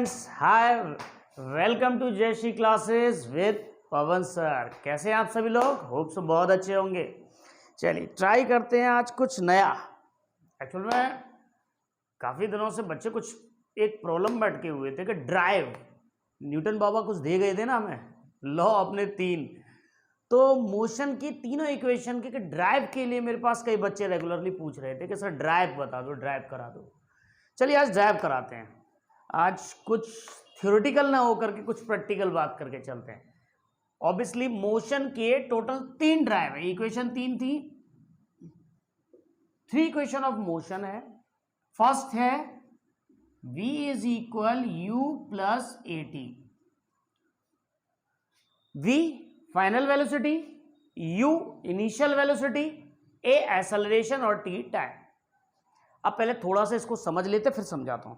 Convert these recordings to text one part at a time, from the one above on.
Friends, hi, welcome to Jayshree classes with Pavan sir. कैसे हैं आप सभी लोग? होप सो बहुत अच्छे होंगे। चलिए ट्राई करते हैं आज कुछ नया। एक्चुअल में काफ़ी दिनों से बच्चे कुछ एक प्रॉब्लम बैठ के हुए थे कि ड्राइव, न्यूटन बाबा कुछ दे गए थे ना हमें, लॉ अपने 3, तो मोशन की तीनों इक्वेशन के ड्राइव के लिए मेरे पास कई बच्चे रेगुलरली पूछ रहे थे कि सर ड्राइव बता दो, ड्राइव करा दो। चलिए आज ड्राइव कराते हैं। आज कुछ थ्योरेटिकल ना होकर के कुछ प्रैक्टिकल बात करके चलते हैं। ऑब्वियसली मोशन के टोटल 3 ड्राइव है, इक्वेशन 3 थी, 3 इक्वेशन ऑफ मोशन है। फर्स्ट है v is equal u plus a T. v final velocity, u initial velocity, a acceleration और t टाइम। अब पहले थोड़ा सा इसको समझ लेते फिर समझाता हूं।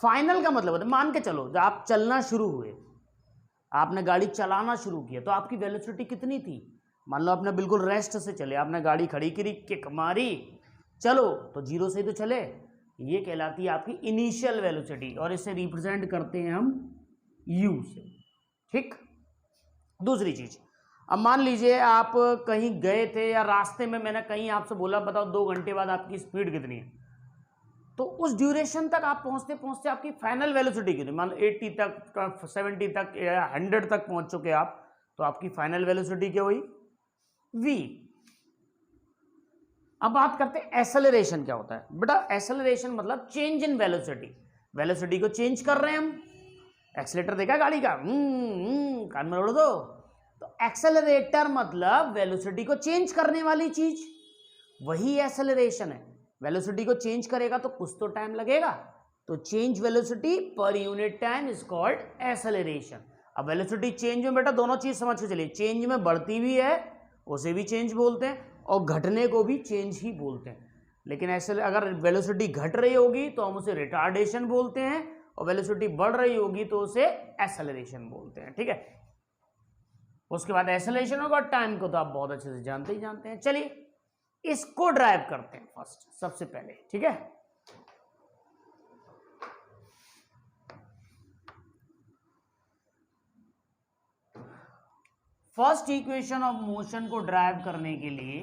फाइनल का मतलब होता है, मान के चलो जब आप चलना शुरू हुए, आपने गाड़ी चलाना शुरू किया तो आपकी वेलोसिटी कितनी थी? मान लो आपने बिल्कुल रेस्ट से चले, आपने गाड़ी खड़ी करी, किक मारी, चलो तो 0 से ही तो चले, ये कहलाती है आपकी इनिशियल वेलोसिटी और इसे रिप्रेजेंट करते हैं हम u से। ठीक। दूसरी चीज, अब मान लीजिए आप कहीं गए थे या रास्ते में मैंने कहीं आपसे बोला बताओ 2 घंटे बाद आपकी स्पीड कितनी है, तो उस ड्यूरेशन तक आप पहुंचते पहुंचते आपकी फाइनल वेलोसिटी कितनी, मान लो 80 तक, 70 तक या 100 तक पहुंच चुके आप, तो आपकी फाइनल वेलोसिटी क्या हुई? v। अब बात करते हैं एक्सेलरेशन क्या होता है। बेटा एक्सेलरेशन मतलब चेंज इन वेलोसिटी, वेलोसिटी को चेंज कर रहे हैं हम। एक्सेलेटर देखा गाड़ी का, कान में उड़ दो, तो एक्सेलरेटर मतलब वेलोसिटी को चेंज करने वाली चीज, वही एक्सेलरेशन है। वेलोसिटी को चेंज करेगा तो कुछ तो टाइम लगेगा, तो change velocity per unit time is called acceleration. अब वेलोसिटी चेंज में बेटा दोनों चीज समझ के चलिए, चेंज में बढ़ती भी है उसे भी चेंज बोलते हैं और घटने को भी चेंज ही बोलते हैं। लेकिन अगर वेलोसिटी घट रही होगी तो हम उसे रिटार्डेशन बोलते हैं और वेलोसिटी बढ़ रही होगी तो उसे एक्सेलरेशन बोलते हैं। ठीक है। उसके बाद एक्सेलरेशन होगा, टाइम को तो आप बहुत अच्छे से जानते ही जानते हैं। चलिए इसको ड्राइव करते हैं फर्स्ट, सबसे पहले। ठीक है। फर्स्ट इक्वेशन ऑफ मोशन को ड्राइव करने के लिए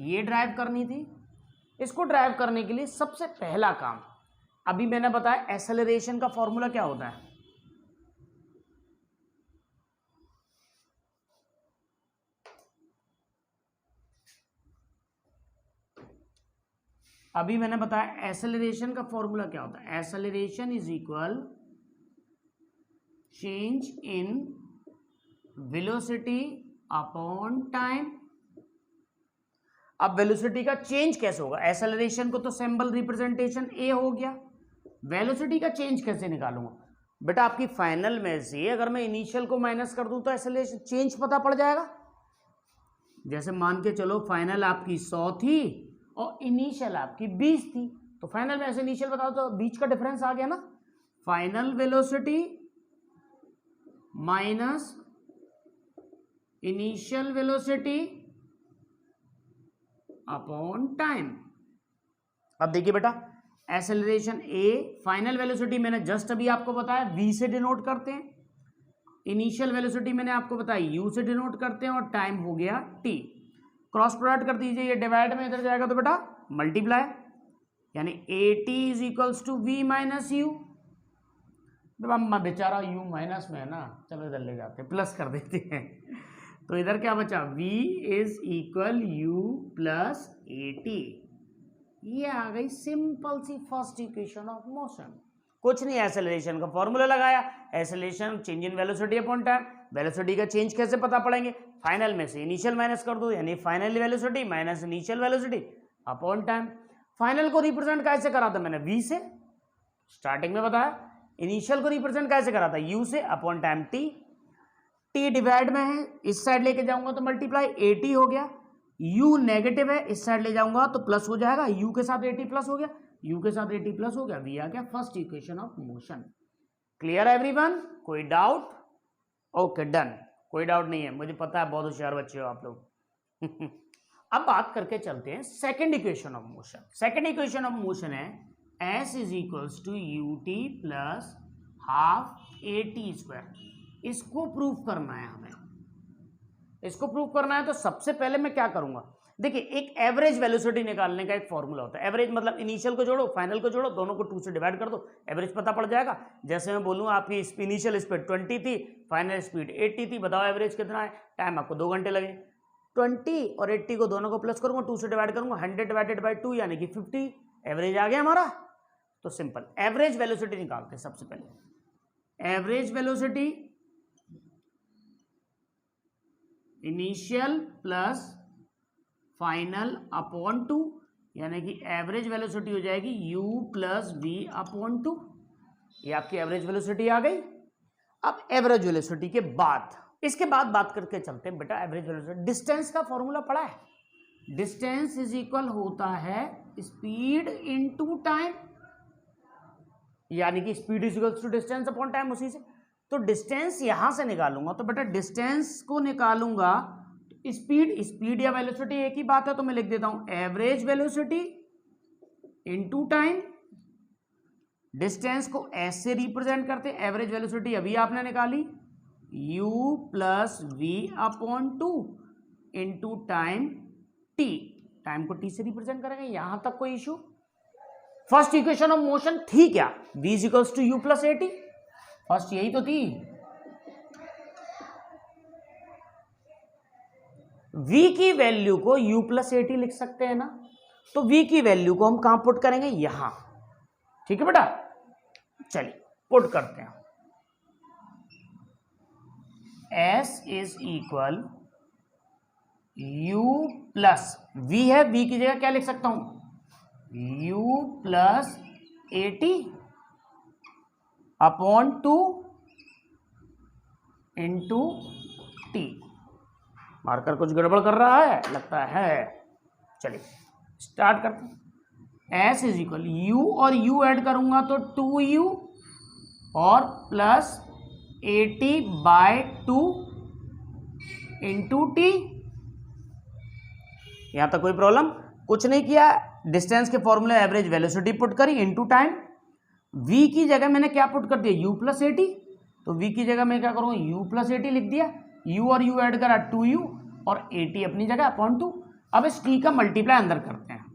ये ड्राइव करनी थी। इसको ड्राइव करने के लिए सबसे पहला काम, अभी मैंने बताया एक्सेलरेशन का फॉर्मूला क्या होता है। अभी मैंने बताया एक्सेलरेशन का फॉर्मूला क्या होता है। Acceleration is equal change in velocity upon time. अब वेलोसिटी का चेंज कैसे होगा? एक्सेलरेशन को तो सिंबल रिप्रेजेंटेशन ए हो गया, वेलोसिटी का चेंज कैसे निकालूंगा? बेटा आपकी फाइनल में से अगर मैं इनिशियल को माइनस कर दूं तो एक्सेलरेशन चेंज पता पड़ जाएगा। जैसे मान के चलो फाइनल आपकी 100 थी और इनिशियल आपकी 20 थी, तो फाइनल में ऐसे इनिशियल बताओ तो बीच का डिफरेंस आ गया ना। Final velocity minus initial velocity upon time. अब देखिए बेटा एक्सेलरेशन ए, फाइनल वेलोसिटी मैंने जस्ट अभी आपको बताया v से डिनोट करते हैं, इनिशियल वेलोसिटी मैंने आपको बताया u से डिनोट करते हैं और टाइम हो गया t। क्रॉस प्रोडक्ट कर दीजिए, ये डिवाइड में इधर जाएगा तो बेटा मल्टीप्लाई, यानी at is equals to v minus u. बेचारा u माइनस में है ना, चलो इधर ले जाते हैं, प्लस कर देते हैं, तो इधर क्या बचा? v is equal u plus a t. ये आ गई सिंपल सी फर्स्ट इक्वेशन ऑफ मोशन। कुछ नहीं, एक्सेलरेशन का फॉर्मूला लगाया, acceleration change in velocity upon time. Velocity का चेंज कैसे पता पड़ेंगे? फाइनल में से इनिशियल माइनस कर दो, यानी final velocity minus initial velocity upon time. Final को रिप्रेजेंट कैसे करा था मैंने? v से, स्टार्टिंग में बताया। इनिशियल को रिप्रेजेंट कैसे करा था? u से upon time t। t divide में है, इस साइड लेके जाऊंगा तो मल्टीप्लाई, at हो गया। u नेगेटिव है, इस साइड ले जाऊंगा तो प्लस हो जाएगा, u के साथ at प्लस हो गया, u के साथ at प्लस हो गया, v आ गया first equation of motion. Clear है एवरीवन? कोई डाउट? ओके डन, कोई डाउट नहीं है, मुझे पता है बहुत होशियार बच्चे हो आप लोग। अब बात करके चलते हैं second equation of motion. Second equation of motion है S is equals to U T plus half A T square. इसको प्रूव करना है हमें, इसको प्रूव करना है। तो सबसे पहले मैं क्या करूंगा, देखिए एक एवरेज वेलोसिटी निकालने का एक फॉर्मूला होता है। एवरेज मतलब इनिशियल को जोड़ो फाइनल को जोड़ो, दोनों को 2 से डिवाइड कर दो, एवरेज पता पड़ जाएगा। जैसे मैं बोलूँ आपकी इनिशियल स्पीड 20 थी, फाइनल स्पीड 80 थी, बताओ एवरेज कितना है, टाइम आपको 2 घंटे लगे। 20 और 80 को दोनों को प्लस करूंगा, 2 से डिवाइड करूंगा, 100 डिवाइडेड बाई 2 यानी कि 50, एवरेज आ गया हमारा। तो सिंपल एवरेज वेलोसिटी निकालते हैं सबसे पहले। Average velocity initial plus final upon 2, यानी कि एवरेज वेलोसिटी हो जाएगी u प्लस वी अपॉन 2। ये आपकी एवरेज वेलोसिटी आ गई। अब एवरेज वेलोसिटी के बाद, इसके बाद बात करके चलते हैं बेटा एवरेज वेलोसिटी। डिस्टेंस का फॉर्मूला पढ़ा है, डिस्टेंस इज इक्वल होता है स्पीड इनटू टाइम, यानी कि speed is equal to distance upon time. उसी से तो डिस्टेंस यहां से निकालूंगा, तो बेटा डिस्टेंस को निकालूंगा, स्पीड या वेलोसिटी एक ही बात है, तो मैं लिख देता हूं average velocity into time. Distance को एस से रिप्रेजेंट करते हैं, एवरेज वेलोसिटी अभी आपने निकाली u plus v upon 2 into time t, time को t से रिप्रेजेंट करेंगे। यहां तक कोई issue? First equation of motion थी क्या, v is equals to u plus a t, first यही तो थी। v की वैल्यू को u प्लस ए टी लिख सकते हैं ना, तो v की वैल्यू को हम कहां पुट करेंगे, यहां। ठीक है बेटा, चलिए पुट करते हैं। s is equal u plus v है, v की जगह क्या लिख सकता हूं, u plus a t upon 2 into T. Marker कुछ गड़बड़ कर रहा है लगता है, चलिए स्टार्ट करते हैं। s इज इक्वल u और u ऐड करूंगा तो 2u और प्लस 80 बाय 2 इंटू टी। यहां तक कोई प्रॉब्लम? कुछ नहीं किया, डिस्टेंस के फॉर्मूले एवरेज वेलोसिटी पुट करी इंटू टाइम। v की जगह मैंने क्या पुट कर दिया, u प्लस ए टी, तो v की जगह मैं क्या करूंगा, u प्लस ए टी लिख दिया, u और u ऐड करा 2u और ए टी अपनी जगह अपॉन 2। अब इस t का मल्टीप्लाई अंदर करते हैं,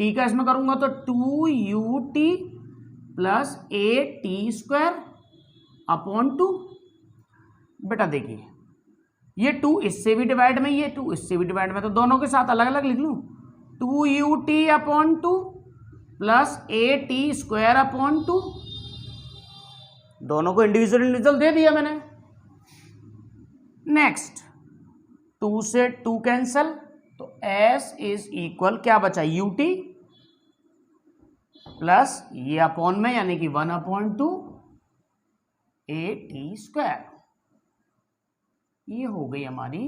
t का इसमें करूंगा तो 2ut plus a T square upon 2। बेटा देखिए ये 2 इससे भी डिवाइड में, ये 2 इससे भी डिवाइड में, तो दोनों के साथ अलग अलग लिख लूं, 2ut upon 2 plus a T square upon 2। दोनों को इंडिविजुअल दे दिया मैंने। नेक्स्ट 2 से 2 कैंसल, तो s इज इक्वल क्या बचा, ut प्लस ये अपॉन में यानी कि 1 अपॉन 2 ए टी स्क्वायर। ये हो गई हमारी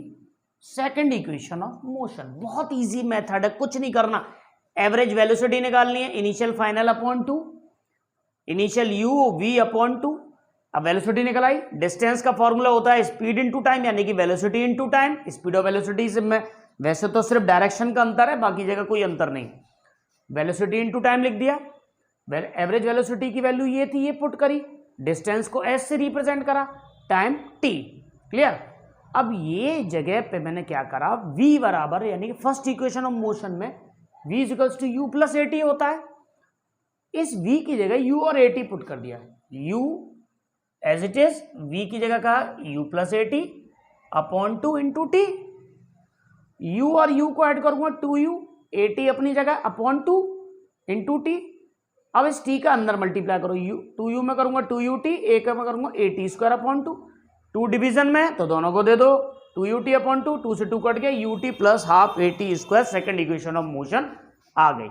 सेकंड इक्वेशन ऑफ मोशन। बहुत इजी मेथड है, कुछ नहीं करना, एवरेज वेलोसिटी निकालनी है, initial final upon 2, initial u v upon 2। अब वेलोसिटी निकल आई, डिस्टेंस का फॉर्मूला होता है स्पीड इनटू टाइम, यानी कि वेलोसिटी इनटू टाइम। स्पीड और वेलोसिटी से में वैसे तो सिर्फ डायरेक्शन का अंतर है, बाकी जगह कोई अंतर नहीं। वेलोसिटी इनटू टाइम लिख दिया, एवरेज वेलोसिटी की वैल्यू ये थी, ये पुट करी, डिस्टेंस को s से रिप्रेजेंट करा, टाइम t। क्लियर? अब ये जगह पे मैंने क्या करा, v बराबर, यानी कि फर्स्ट इक्वेशन ऑफ मोशन में v is equals to u plus a t होता है, इस v की जगह u और ए टी पुट कर दिया, u as it is, v की जगह कहा u plus a t upon 2 into t. u और u को ऐड करूंगा 2u, ए टी अपनी जगह अपॉन 2 इंटू टी। अब इस t का अंदर मल्टीप्लाई करो, 2u में करूंगा 2ut, ए का में करूंगा ए टी स्क्वायर अपॉन 2। 2 डिवीजन में तो दोनों को दे दो, 2ut अपॉन 2, 2 से 2 कट गया, ut plus half A T square. Second equation of motion आ गई।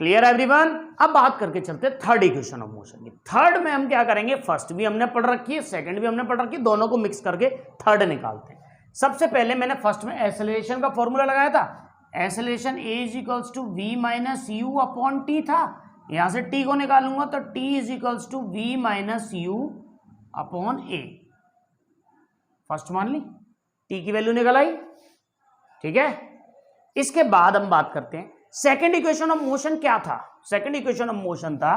Clear everyone? अब बात करके चलते हैं थर्ड इक्वेशन ऑफ मोशन की। थर्ड में हम क्या करेंगे, फर्स्ट भी हमने पढ़ रखी है, सेकंड भी हमने पढ़ रखी है, दोनों को मिक्स करके थर्ड निकालते हैं। सबसे पहले मैंने फर्स्ट में एक्सेलरेशन का फॉर्मूला लगाया था, acceleration a is equals to v minus u upon t था। यहां से t को निकालूंगा तो t is equals to v minus u upon a. First मान ली, t की वैल्यू निकल आई। ठीक है, इसके बाद हम बात करते हैं सेकेंड इक्वेशन ऑफ मोशन क्या था? सेकेंड इक्वेशन ऑफ मोशन था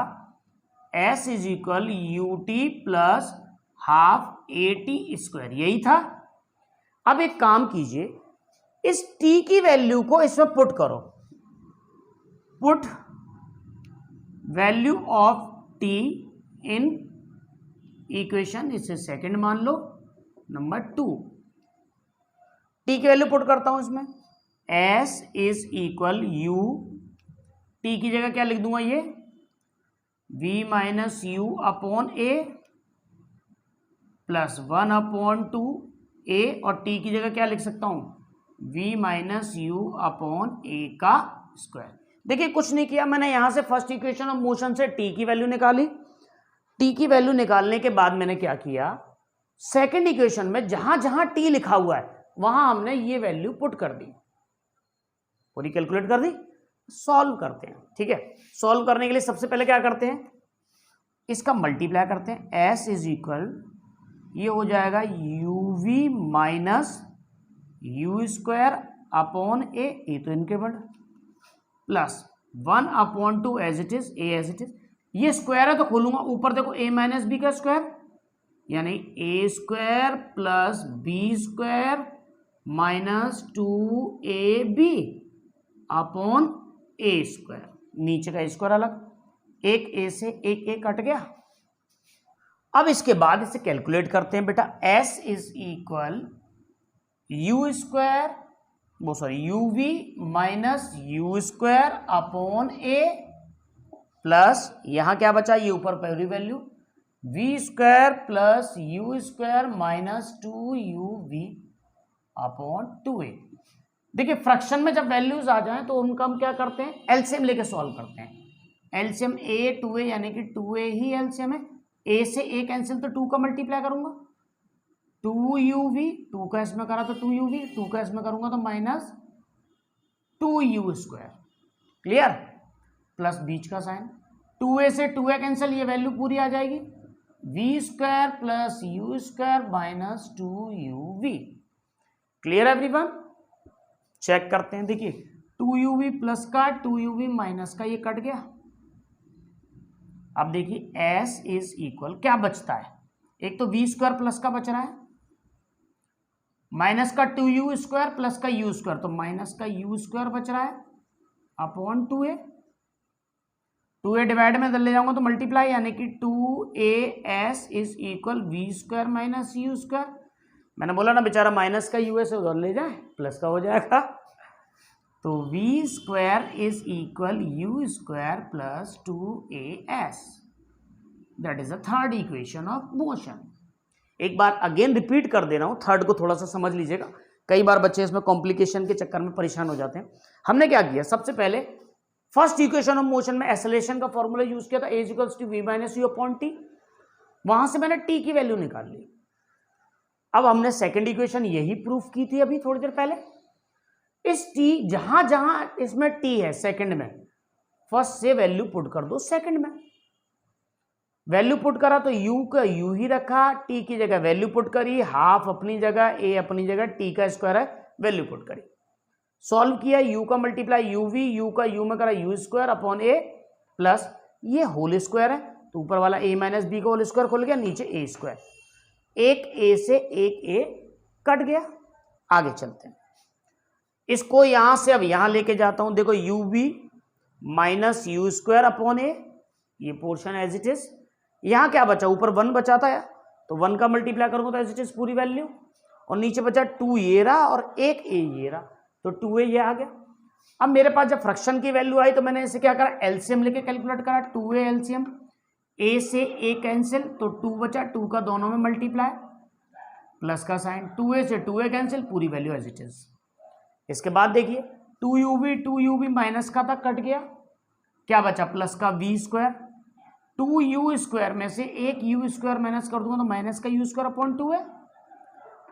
s is equal you T plus half A T square, यही था। अब एक काम कीजिए, इस t की वैल्यू को इसमें पुट करो, put value of t in equation, इसे सेकंड मान लो, नंबर 2। t की वैल्यू पुट करता हूं इसमें, s is equal you, t की जगह क्या लिख दूंगा, ये v minus u upon A plus 1 upon 2 a, और t की जगह क्या लिख सकता हूं, v माइनस यू अपॉन ए का स्क्वायर। देखिए कुछ नहीं किया मैंने, यहां से फर्स्ट इक्वेशन ऑफ मोशन से t की वैल्यू निकाली, t की वैल्यू निकालने के बाद मैंने क्या किया, सेकंड इक्वेशन में जहां जहां t लिखा हुआ है वहां हमने ये वैल्यू पुट कर दी, पूरी कैलकुलेट कर दी। सॉल्व करते हैं, ठीक है। सॉल्व करने के लिए सबसे पहले क्या करते हैं, इसका मल्टीप्लाई करते हैं, s इज इक्वल, ये हो जाएगा uv minus U square upon A, ये तो increment, plus 1 upon 2 as it is, A as it is, ये स्क्वायर है तो खोलूंगा, ऊपर देखो a माइनस बी का स्क्वायर, यानी A square plus B square minus 2ab upon A square, नीचे का स्क्वायर अलग, एक ए से एक ए कट गया। अब इसके बाद इसे कैलकुलेट करते हैं बेटा, s is equal U square, वो sorry U V minus U square upon A, plus यहां क्या बचा, ये ऊपर पहली value V square plus you square minus 2uv upon 2a। देखिए फ्रैक्शन में जब वैल्यूज आ जाएं तो उनका हम क्या करते हैं, एलसीएम लेके सॉल्व करते हैं। एलसीएम a 2a यानी कि 2a ही एलसीएम है, a से a कैंसिल तो 2 का मल्टीप्लाई करूंगा, 2uv, 2 का इसमें करा तो 2uv, 2 का इसमें करूंगा तो minus 2u square, clear, plus बीच का साइन, 2a से 2a कैंसिल, ये वैल्यू पूरी आ जाएगी, v square plus you square minus 2uv। Clear everyone? Check करते हैं, देखिए 2uv प्लस का 2uv माइनस का ये कट गया। अब देखिए s इज इक्वल क्या बचता है, एक तो v स्क्वायर प्लस का बच रहा है, माइनस का 2u स्क्वायर प्लस का u स्क्वायर, तो माइनस का u स्क्वायर बच रहा है अपॉन 2a, 2a डिवाइड में ले जाऊंगा तो मल्टीप्लाई, यानी कि 2as is equal v square minus u square. मैंने बोला ना बेचारा माइनस का u से उधर ले जाए, प्लस का हो जाएगा, तो v square is equal u square plus 2as, that is the third equation of motion. एक बार अगेन रिपीट कर दे रहा हूं, थर्ड को थोड़ा सा समझ लीजिएगा, कई बार बच्चे इसमें कॉम्प्लिकेशन के चक्कर में परेशान हो जाते हैं। हमने क्या किया, सबसे पहले फर्स्ट इक्वेशन ऑफ मोशन में एक्सेलरेशन का फॉर्मूला यूज किया था, a equals to v minus u upon t, वहां से मैंने t की वैल्यू निकाल ली। अब हमने सेकंड इक्वेशन यही प्रूफ की थी अभी थोड़ी देर पहले, इस t जहां जहां इसमें t है सेकंड में, फर्स्ट से वैल्यू पुट कर दो सेकंड में, वैल्यू पुट करा तो u का u ही रखा, t की जगह वैल्यू पुट करी, हाफ अपनी जगह, a अपनी जगह, t का स्क्वायर है वैल्यू पुट करी, सॉल्व किया, u का मल्टीप्लाई uv, u का u में करा u square upon a, plus ये होल स्क्वायर है तो ऊपर वाला a माइनस बी का होल स्क्वायर खुल गया, नीचे a स्क्वायर, एक a से एक a कट गया। आगे चलते हैं, इसको यहां से अब यहां लेके जाता हूं, देखो uv minus U square upon a, ये पोर्शन एज इट इज, यहां क्या बचा, ऊपर 1 बचा था तो 1 का मल्टीप्लाई करूंगा तो एज इट इज पूरी वैल्यू, और नीचे बचा 2 ये रहा और एक a ये रहा, तो 2a ये आ गया। अब मेरे पास जब फ्रैक्शन की वैल्यू आई तो मैंने इसे क्या करा, एलसीएम लेके कैलकुलेट करा, 2a एलसीएम, a से a कैंसिल तो 2 बचा, 2 का दोनों में मल्टीप्लाई, प्लस का साइन, 2a से 2a कैंसिल, पूरी वैल्यू एज इट इज। इसके बाद देखिए 2uv माइनस का था कट गया, क्या बचा, प्लस का v स्क्वायर, 2u स्क्वायर में से एक u स्क्वायर माइनस कर दूंगा तो माइनस का u square upon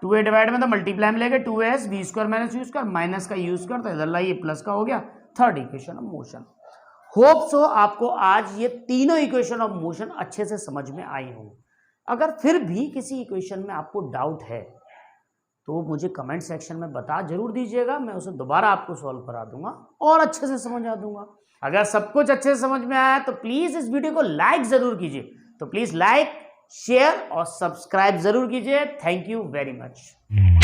2a divide में तो मल्टीप्लाई में लेके 2s v square minus u square minus का u स्क्वायर, तो इधर लाइए प्लस का हो गया, third equation of motion. Hope so आपको आज ये तीनों इक्वेशन ऑफ मोशन अच्छे से समझ में आई हो। अगर फिर भी किसी इक्वेशन में आपको डाउट है तो मुझे कमेंट सेक्शन में बता जरूर दीजिएगा, मैं उसे दोबारा आपको सॉल्व करा दूंगा और अच्छे से समझा दूंगा। अगर सब कुछ अच्छे से समझ में आया तो प्लीज इस वीडियो को लाइक जरूर कीजिए। तो प्लीज लाइक, शेयर और सब्सक्राइब जरूर कीजिए। Thank you very much.